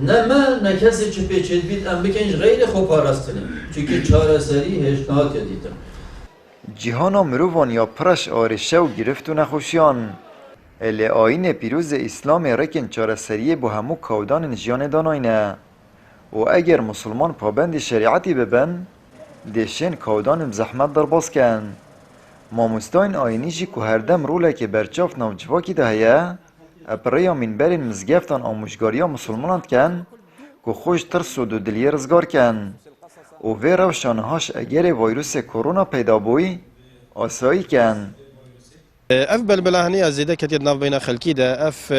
نه من نه کسی چه پیچید بید ام بکنج غیر خوب پاراستنیم چونکه چاره سری هشتنات دیدم جیهانا مروان یا پرش آرشه و گرفت و نخوشیان الی آین پیروز اسلام رکن چاره سریه با همو کودان جیان داناینه و اگر مسلمان پابند شریعتی ببن دیشن کودان زحمت در باز کن ماموستاین آینی جی که هر دم روله که برچاف نوجواکی ده هیه اپریا من برین مزگفتان آموشگاریا مسلمانات کن که خوش ترس و دلی رزگار کن و وی روشانهاش اگر ویروس کرونا پیدا بوی آسایی کن اف بلبله هنی از زیده کتید ناف بین خلکی ده اف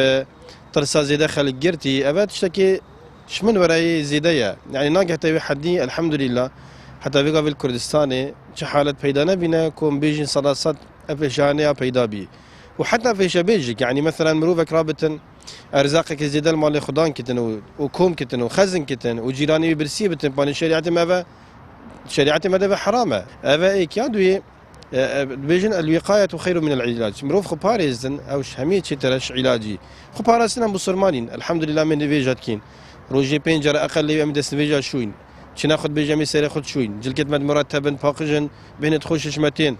ترسا زیده خلق گرتی ابد تشتكي شمن وراي زيدية يعني ناقه تبي حدي الحمد لله حتى في قبل الكردستاني حالة پیدا نبينا كون بيجين صلاصات افشانية پیدا بي وحتى في شبيجك يعني مثلا مروفك رابطن ارزاقك زيادة المال خدان كتن وكوم كتن وخزن كتن وجيراني برسي بتن بان شريعتي ما شريعتي ما حرامه افا ايك يادوي بيجن الوقاية خير من العلاج مروف خو باريزن اوش همية شي ترش علاجي خو باريزن بسرمانين الحمد لله من فيجات كين روجي بينجر اقل لي امدس فيجا شوين شي ناخذ بيجامي سير خد شوين جلكت مد مرتبا باقجن بين تخش شمتين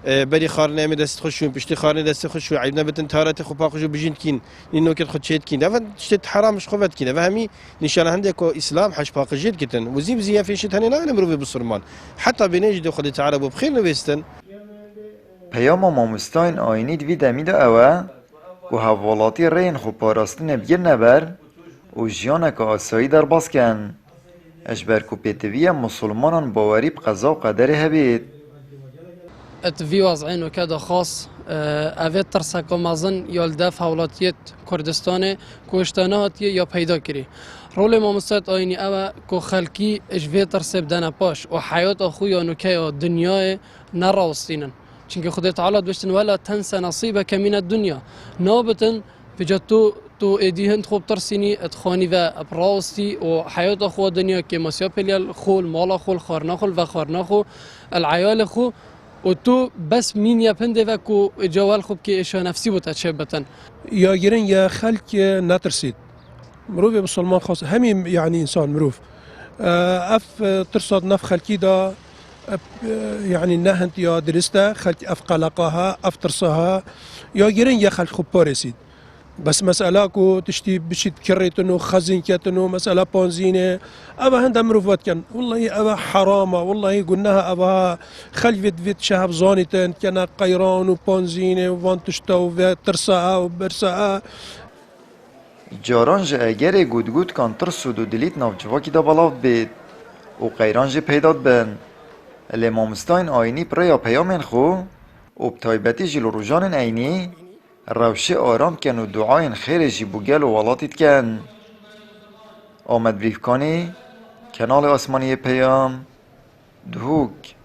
بري خارنه مدس تخش شوين بشتي خارنه دس تخش شوين عيبنا بتنتارت خو باقجو بيجين كين انه كت خد شيت كين دافا شت حرام مش خفت كين فهمي نشان عندك اسلام حش باقجيت كتن وزيب زي في شت هني لا مروف بسرمان حتى بينجد خد تعرب بخير نويستن پیام ماموستاین آینید وی دمید اوه و حوالاتی رین خو پاراستن بیر نبر و جیانک آسایی در باز کن اشبر کو پیتوی مسلمانان باوری بقضا و قدر هبید ات في وضعين وكذا خاص اوید ترسک و مازن یالدف حولاتیت کردستان کوشتانات یا پیدا کری رول ماموستات آینی اوه کو خلکی اجوی ترسه بدن پاش و حیات اخوی نوکه دنیای نراستینن چونکه خدا تعالی دوشتن ولا تنسى نصيبك من الدنيا نوبتن بجتو تو ایدیهن خوب ترسینی اتخانی و ابراوستی و حیات خو دنیا که مسیا پلیال خول مال خول خارنا خول و خارنا خو العیال خو و تو بس مين يبنده و کو جوال خوب که ایشا نفسی بود اتشبتن یا گرن یا خلق نترسید مروف مسلمان خاص همین يعني انسان مروف اف ترصد نف خلقي دا يعني نهنت يا درسته خلق اف قلقها اف ترصها يا جرين يا خلق خبارسيد بس مسألة كو تشتي بشي تكريتنو خزين كتنو مسألة بونزينة أبا هندا مروفات كان والله أبا حرامة والله قلناها أبا خلفت فيت شهب زانيتن كان قيران وبونزينة وفان تشتو ترساها وبرساها جاران جه اگر گود کان ترس و دلیت نوجواکی دا بلاوت بید و قیران جه پیداد بن الی مامستاین آینی پریا پیامن خو و بتایبتی جلو روژان اینی روشه آرام کن و دعاین خیر جی بوگل و ولاتید کن آمد بریف کانی کنال آسمانی پیام دهوک